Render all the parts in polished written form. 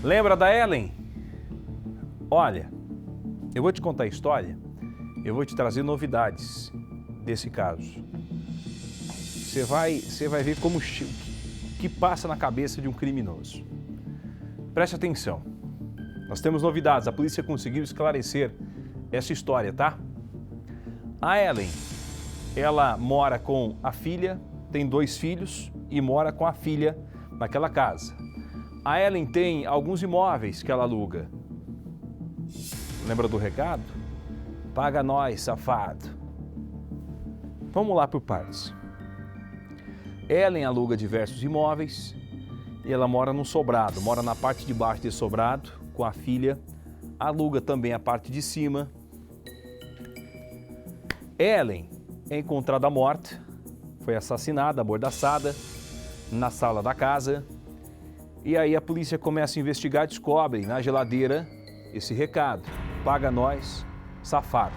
Lembra da Ellen? Olha, eu vou te contar a história, eu vou te trazer novidades desse caso. Você vai ver como que passa na cabeça de um criminoso. Preste atenção. Nós temos novidades, a polícia conseguiu esclarecer essa história, tá? A Ellen, ela mora com a filha, tem 2 filhos e mora com a filha naquela casa. A Ellen tem alguns imóveis que ela aluga. Lembra do recado? Paga nós, safado. Vamos lá por partes. Ellen aluga diversos imóveis e ela mora num sobrado, mora na parte de baixo desse sobrado com a filha, aluga também a parte de cima. Ellen é encontrada morta, foi assassinada, amordaçada, na sala da casa. E aí a polícia começa a investigar, descobre na geladeira esse recado: paga nós, safado.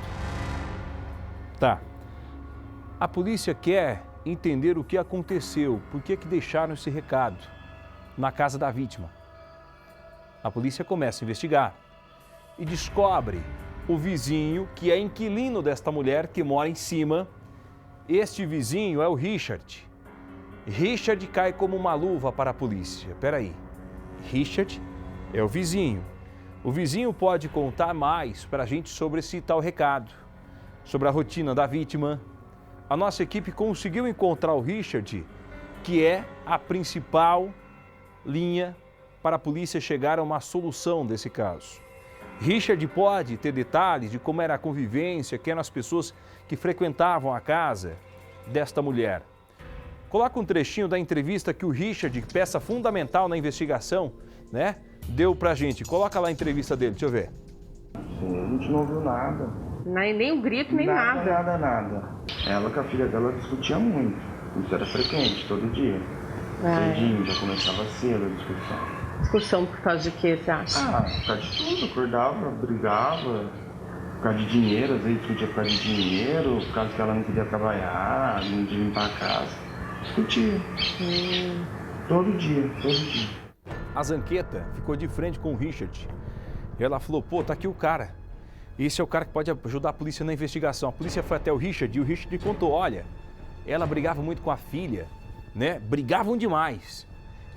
Tá. A polícia quer entender o que aconteceu, por que deixaram esse recado na casa da vítima. A polícia começa a investigar e descobre o vizinho que é inquilino desta mulher que mora em cima. Este vizinho é o Richard. Richard cai como uma luva para a polícia. Peraí, Richard é o vizinho. O vizinho pode contar mais para a gente sobre esse tal recado, sobre a rotina da vítima. A nossa equipe conseguiu encontrar o Richard, que é a principal linha para a polícia chegar a uma solução desse caso. Richard pode ter detalhes de como era a convivência, quem eram as pessoas que frequentavam a casa desta mulher. Coloca um trechinho da entrevista que o Richard, peça fundamental na investigação, né, deu pra gente. Coloca lá a entrevista dele, deixa eu ver. Sim, a gente não ouviu nada. Nem um grito, nem nada. Nada. Ela com a filha dela discutia muito. Isso era frequente, todo dia. Cedinho, já começava cedo a discussão. Discussão por causa de quê, você acha? Por causa de tudo. Acordava, brigava. Por causa de dinheiro, às vezes discutia por causa de dinheiro. Por causa que ela não queria trabalhar, não queria limpar a casa. Discutia. Todo dia. A Zanqueta ficou de frente com o Richard. Ela falou, pô, tá aqui o cara. Esse é o cara que pode ajudar a polícia na investigação. A polícia foi até o Richard e o Richard contou, olha, ela brigava muito com a filha, né? Brigavam demais.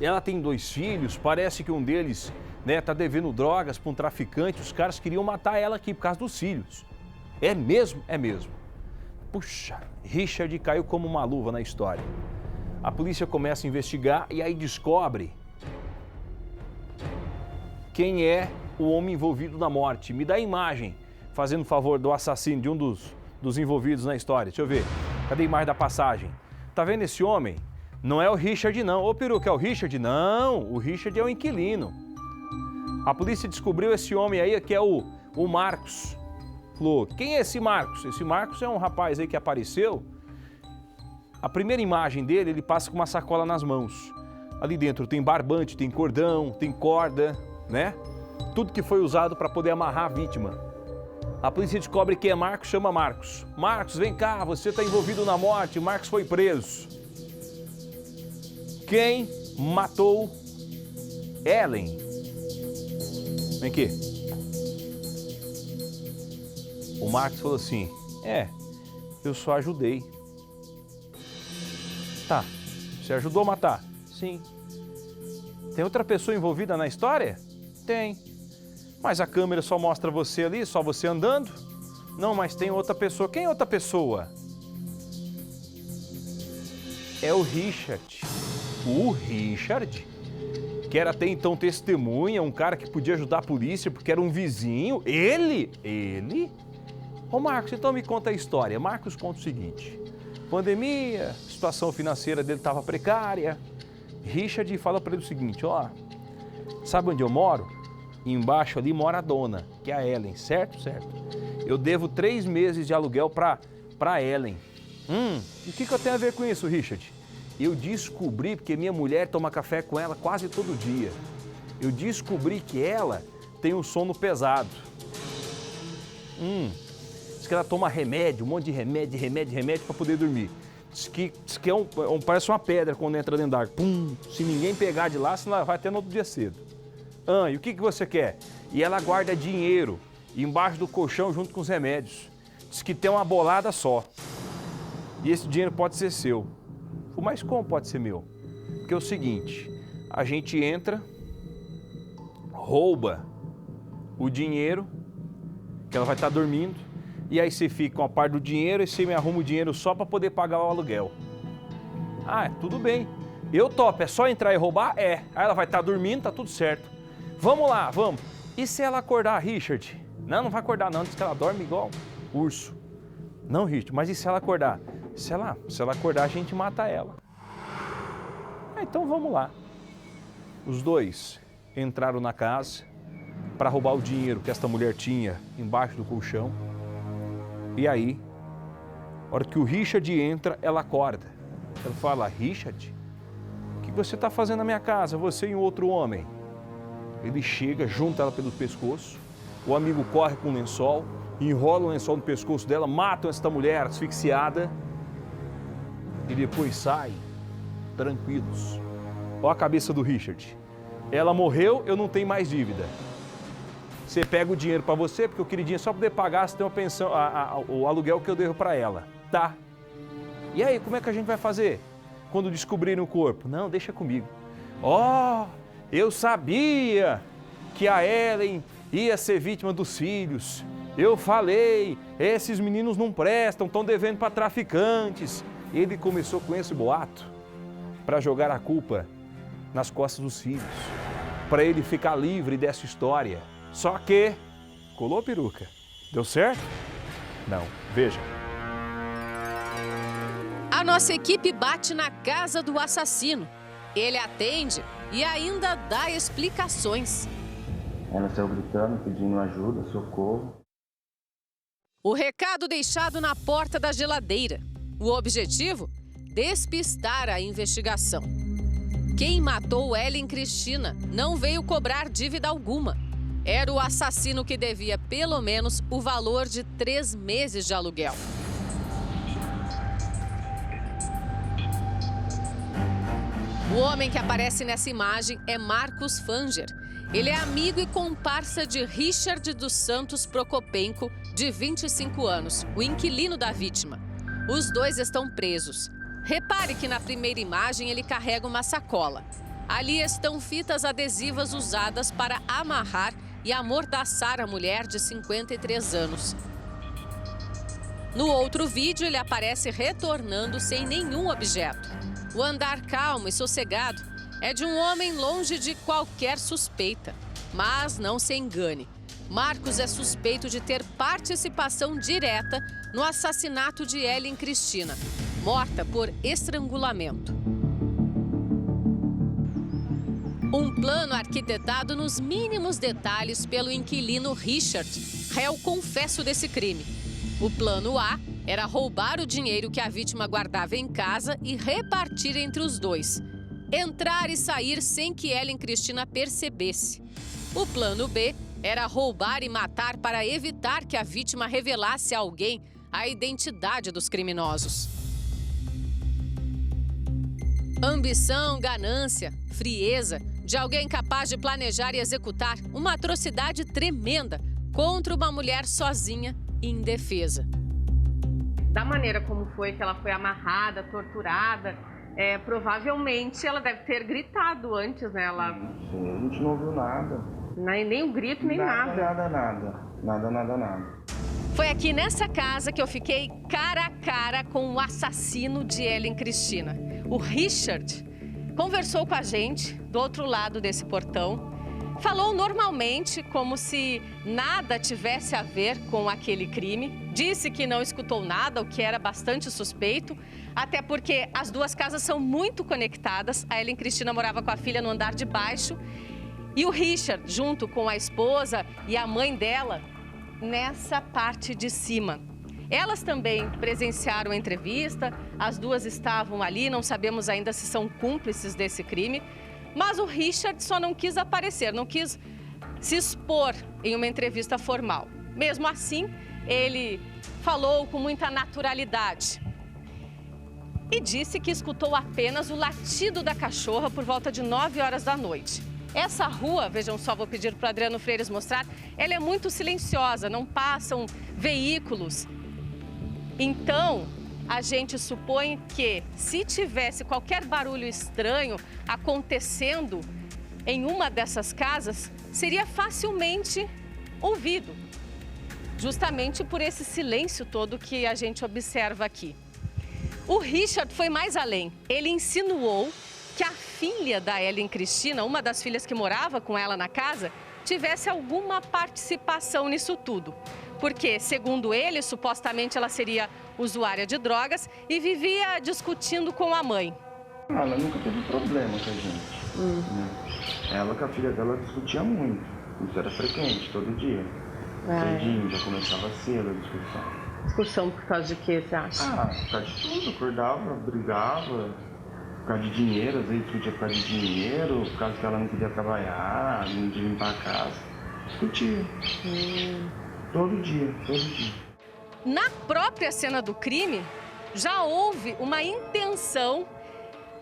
Ela tem 2 filhos, parece que um deles, né, tá devendo drogas para um traficante. Os caras queriam matar ela aqui por causa dos filhos. É mesmo? É mesmo. Puxa, Richard caiu como uma luva na história. A polícia começa a investigar e aí descobre quem é o homem envolvido na morte. Me dá a imagem, fazendo favor, do assassino, de um dos envolvidos na história. Deixa eu ver. Cadê a imagem da passagem? Tá vendo esse homem? Não é o Richard, não. Ô, peruca, é o Richard? Não, o Richard é o inquilino. A polícia descobriu esse homem aí, que é o Marcos. Falou, quem é esse Marcos? Esse Marcos é um rapaz aí que apareceu. A primeira imagem dele, ele passa com uma sacola nas mãos. Ali dentro tem barbante, tem cordão, tem corda, né? Tudo que foi usado para poder amarrar a vítima. A polícia descobre quem é Marcos, chama Marcos. Marcos, vem cá, você está envolvido na morte. Marcos foi preso. Quem matou Ellen? Vem aqui. O Marcos falou assim, eu só ajudei. Tá, você ajudou a matar? Sim. Tem outra pessoa envolvida na história? Tem. Mas a câmera só mostra você ali, só você andando? Não, mas tem outra pessoa. Quem é outra pessoa? É o Richard. O Richard, que era até então testemunha, um cara que podia ajudar a polícia porque era um vizinho. Ele? Ô Marcos, então me conta a história. Marcos conta o seguinte, pandemia, a situação financeira dele estava precária. Richard fala para ele o seguinte, ó, sabe onde eu moro? Embaixo ali mora a dona, que é a Ellen, certo? Certo. Eu devo 3 meses de aluguel para Ellen. E o que eu tenho a ver com isso, Richard? Eu descobri, porque minha mulher toma café com ela quase todo dia. Eu descobri que ela tem um sono pesado. Diz que ela toma remédio, um monte de remédio para poder dormir. Diz que parece uma pedra quando entra dentro d'água. Se ninguém pegar de lá, senão ela vai até no outro dia cedo. Ah, e o que você quer? E ela guarda dinheiro embaixo do colchão junto com os remédios. Diz que tem uma bolada só. E esse dinheiro pode ser seu. Mas como pode ser meu? Porque é o seguinte, a gente entra, rouba o dinheiro, que ela vai estar dormindo, e aí você fica com a parte do dinheiro e você me arruma o dinheiro só para poder pagar o aluguel. Ah, tudo bem. Eu topo, é só entrar e roubar? É. Aí ela vai estar dormindo, tá tudo certo. Vamos lá, vamos. E se ela acordar, Richard? Não, não vai acordar não, diz que ela dorme igual urso. Não, Richard, mas e se ela acordar? Se ela acordar, a gente mata ela. Então vamos lá. Os dois entraram na casa para roubar o dinheiro que esta mulher tinha embaixo do colchão. E aí, a hora que o Richard entra, ela acorda. Ela fala, Richard, o que você está fazendo na minha casa? Você e um outro homem. Ele chega, junta ela pelo pescoço, o amigo corre com um lençol, enrola o lençol no pescoço dela, matam esta mulher asfixiada e depois saem tranquilos. Olha a cabeça do Richard. Ela morreu, eu não tenho mais dívida. Você pega o dinheiro para você, porque eu queria dinheiro só para poder pagar se tem uma pensão, o aluguel que eu devo para ela. Tá. E aí, como é que a gente vai fazer quando descobrirem o corpo? Não, deixa comigo. Eu sabia que a Ellen ia ser vítima dos filhos. Eu falei, esses meninos não prestam, estão devendo para traficantes. Ele começou com esse boato para jogar a culpa nas costas dos filhos, para ele ficar livre dessa história. Só que colou a peruca. Deu certo? Não. Veja. A nossa equipe bate na casa do assassino. Ele atende e ainda dá explicações. Ela saiu gritando, pedindo ajuda, socorro. O recado deixado na porta da geladeira. O objetivo? Despistar a investigação. Quem matou Ellen Cristina não veio cobrar dívida alguma. Era o assassino que devia pelo menos o valor de 3 meses de aluguel. O homem que aparece nessa imagem é Marcos Fanger. Ele é amigo e comparsa de Richard dos Santos Prokopenko, de 25 anos, o inquilino da vítima. Os dois estão presos. Repare que na primeira imagem ele carrega uma sacola. Ali estão fitas adesivas usadas para amarrar e amordaçar a mulher de 53 anos. No outro vídeo, ele aparece retornando sem nenhum objeto. O andar calmo e sossegado é de um homem longe de qualquer suspeita. Mas não se engane, Marcos é suspeito de ter participação direta no assassinato de Ellen Cristina, morta por estrangulamento. Um plano arquitetado nos mínimos detalhes pelo inquilino Richard, réu confesso desse crime. O plano A era roubar o dinheiro que a vítima guardava em casa e repartir entre os dois. Entrar e sair sem que Ellen Cristina percebesse. O plano B era roubar e matar para evitar que a vítima revelasse a alguém a identidade dos criminosos. Ambição, ganância, frieza de alguém capaz de planejar e executar uma atrocidade tremenda contra uma mulher sozinha e indefesa. Da maneira como foi que ela foi amarrada, torturada, provavelmente ela deve ter gritado antes, né? A gente não ouviu nada. Nem um grito, nem nada. Nada. Foi aqui nessa casa que eu fiquei cara a cara com o assassino de Ellen Cristina. O Richard conversou com a gente do outro lado desse portão, falou normalmente, como se nada tivesse a ver com aquele crime. Disse que não escutou nada, o que era bastante suspeito, até porque as duas casas são muito conectadas. A Ellen Cristina morava com a filha no andar de baixo e o Richard, junto com a esposa e a mãe dela, nessa parte de cima. Elas também presenciaram a entrevista, as duas estavam ali, não sabemos ainda se são cúmplices desse crime, mas o Richard só não quis aparecer, não quis se expor em uma entrevista formal. Mesmo assim, ele falou com muita naturalidade e disse que escutou apenas o latido da cachorra por volta de 9 horas da noite. Essa rua, vejam só, vou pedir para o Adriano Freires mostrar, ela é muito silenciosa, não passam veículos. Então, a gente supõe que se tivesse qualquer barulho estranho acontecendo em uma dessas casas, seria facilmente ouvido, justamente por esse silêncio todo que a gente observa aqui. O Richard foi mais além. Ele insinuou que a filha da Ellen Cristina, uma das filhas que morava com ela na casa, tivesse alguma participação nisso tudo. Porque, segundo ele, supostamente ela seria usuária de drogas e vivia discutindo com a mãe. Ela nunca teve problema com a gente. Ela com a filha dela discutia muito. Isso era frequente, todo dia. Cedinho, já começava cedo a discussão. Discussão por causa de quê, você acha? Por causa de tudo. Acordava, brigava, por causa de dinheiro, às vezes discutia por causa de dinheiro, por causa que ela não queria trabalhar, não queria limpar a casa. Discutia. Todo dia, todo dia. Na própria cena do crime, já houve uma intenção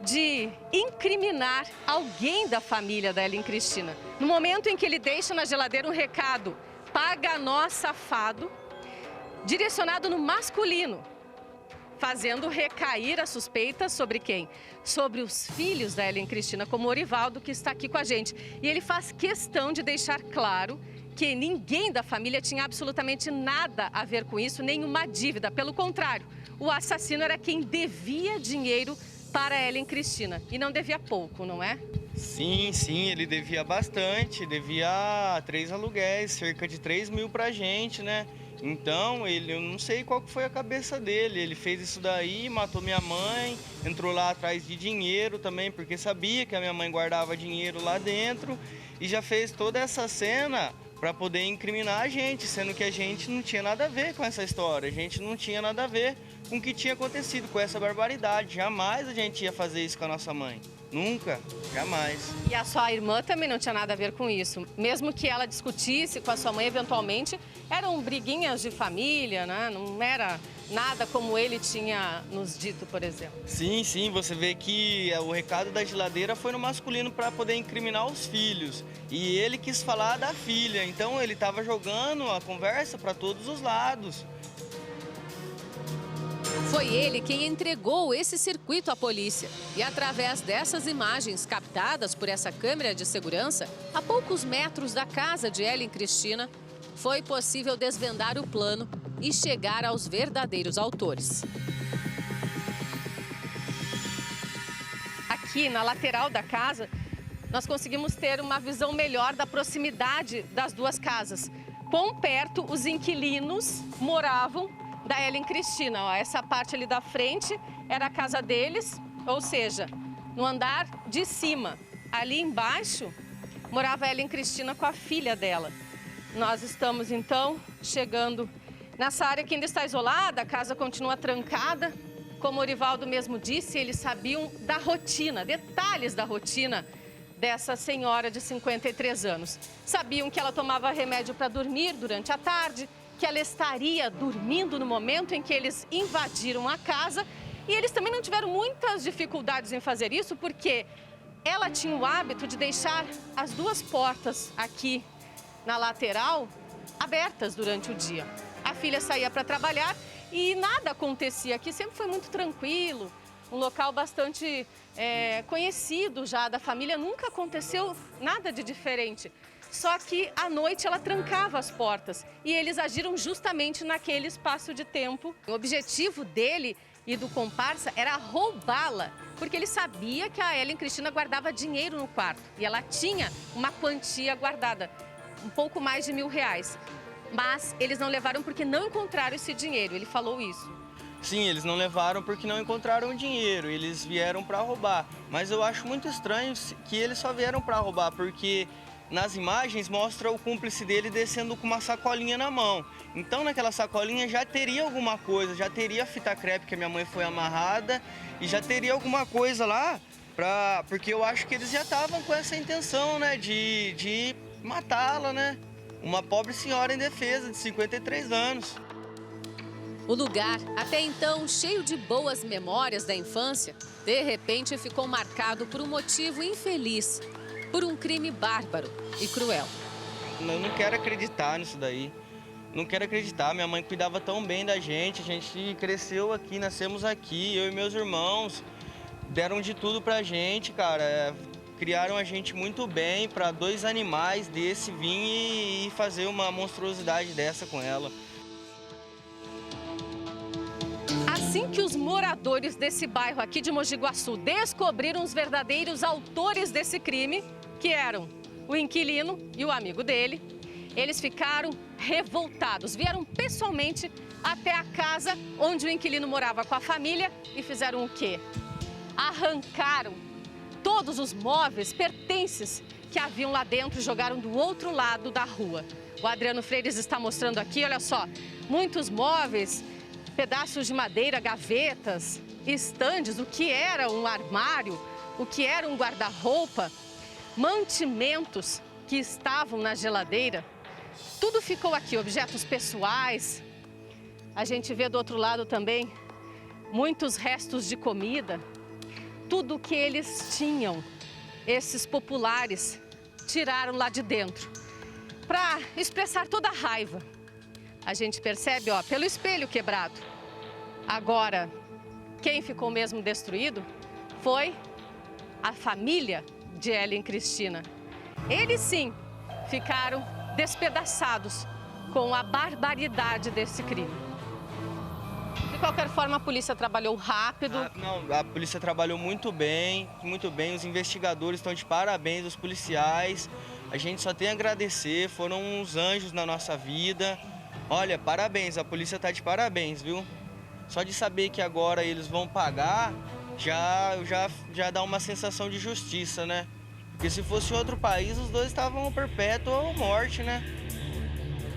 de incriminar alguém da família da Ellen Cristina. No momento em que ele deixa na geladeira um recado, paga nós safado, direcionado no masculino, fazendo recair a suspeita sobre quem? Sobre os filhos da Ellen Cristina, como o Orivaldo, que está aqui com a gente. E ele faz questão de deixar claro que ninguém da família tinha absolutamente nada a ver com isso, nenhuma dívida. Pelo contrário, o assassino era quem devia dinheiro para a Ellen Cristina. E não devia pouco, não é? Sim, ele devia bastante, devia 3 aluguéis, cerca de 3 mil pra gente, né? Então, eu não sei qual que foi a cabeça dele, ele fez isso daí, matou minha mãe, entrou lá atrás de dinheiro também, porque sabia que a minha mãe guardava dinheiro lá dentro e já fez toda essa cena para poder incriminar a gente, sendo que a gente não tinha nada a ver com essa história, a gente não tinha nada a ver com o que tinha acontecido, com essa barbaridade. Jamais a gente ia fazer isso com a nossa mãe. Nunca, jamais. E a sua irmã também não tinha nada a ver com isso. Mesmo que ela discutisse com a sua mãe, eventualmente, eram briguinhas de família, né? Não era nada como ele tinha nos dito, por exemplo. Sim, você vê que o recado da geladeira foi no masculino para poder incriminar os filhos. E ele quis falar da filha, então ele estava jogando a conversa para todos os lados. Foi ele quem entregou esse circuito à polícia. E através dessas imagens captadas por essa câmera de segurança, a poucos metros da casa de Ellen Cristina, foi possível desvendar o plano e chegar aos verdadeiros autores. Aqui na lateral da casa, nós conseguimos ter uma visão melhor da proximidade das duas casas. Quão perto os inquilinos moravam da Ellen Cristina. Ó, essa parte ali da frente era a casa deles, ou seja, no andar de cima. Ali embaixo morava a Ellen Cristina com a filha dela. Nós estamos então chegando nessa área que ainda está isolada, a casa continua trancada. Como o Orivaldo mesmo disse, eles sabiam da rotina, detalhes da rotina dessa senhora de 53 anos. Sabiam que ela tomava remédio para dormir durante a tarde, que ela estaria dormindo no momento em que eles invadiram a casa. E eles também não tiveram muitas dificuldades em fazer isso, porque ela tinha o hábito de deixar as duas portas aqui na lateral abertas durante o dia. A filha saía para trabalhar e nada acontecia aqui, sempre foi muito tranquilo, um local bastante conhecido já da família, nunca aconteceu nada de diferente. Só que à noite ela trancava as portas e eles agiram justamente naquele espaço de tempo. O objetivo dele e do comparsa era roubá-la, porque ele sabia que a Ellen Cristina guardava dinheiro no quarto e ela tinha uma quantia guardada, um pouco mais de R$1.000. Mas eles não levaram porque não encontraram esse dinheiro, ele falou isso. Sim, eles não levaram porque não encontraram dinheiro, eles vieram para roubar. Mas eu acho muito estranho que eles só vieram para roubar, porque nas imagens mostra o cúmplice dele descendo com uma sacolinha na mão. Então naquela sacolinha já teria alguma coisa, já teria fita crepe que a minha mãe foi amarrada e já teria alguma coisa lá, porque eu acho que eles já estavam com essa intenção, né, de matá-la, né? Uma pobre senhora indefesa de 53 anos. O lugar, até então cheio de boas memórias da infância, de repente ficou marcado por um motivo infeliz. por um crime bárbaro e cruel. Eu não quero acreditar nisso daí. Não quero acreditar. Minha mãe cuidava tão bem da gente. A gente cresceu aqui, nascemos aqui. Eu e meus irmãos deram de tudo pra gente, cara. Criaram a gente muito bem para 2 animais desse vir e fazer uma monstruosidade dessa com ela. Assim que os moradores desse bairro aqui de Mogi Guaçu descobriram os verdadeiros autores desse crime, que eram o inquilino e o amigo dele, eles ficaram revoltados. Vieram pessoalmente até a casa onde o inquilino morava com a família e fizeram o quê? Arrancaram todos os móveis, pertences que haviam lá dentro e jogaram do outro lado da rua. O Adriano Freires está mostrando aqui, olha só, muitos móveis, pedaços de madeira, gavetas, estandes, o que era um armário, o que era um guarda-roupa, mantimentos que estavam na geladeira. Tudo ficou aqui, objetos pessoais. A gente vê do outro lado também muitos restos de comida. Tudo que eles tinham, esses populares, tiraram lá de dentro para expressar toda a raiva. A gente percebe, ó, pelo espelho quebrado. Agora, quem ficou mesmo destruído foi a família de Ellen Cristina. Eles sim ficaram despedaçados com a barbaridade desse crime. De qualquer forma, a polícia trabalhou rápido. A polícia trabalhou muito bem. Os investigadores estão de parabéns, os policiais. A gente só tem a agradecer, foram uns anjos na nossa vida. Olha, parabéns, a polícia está de parabéns, viu? Só de saber que agora eles vão pagar, já dá uma sensação de justiça, né? Porque se fosse outro país, os dois estavam perpétua ou morte, né?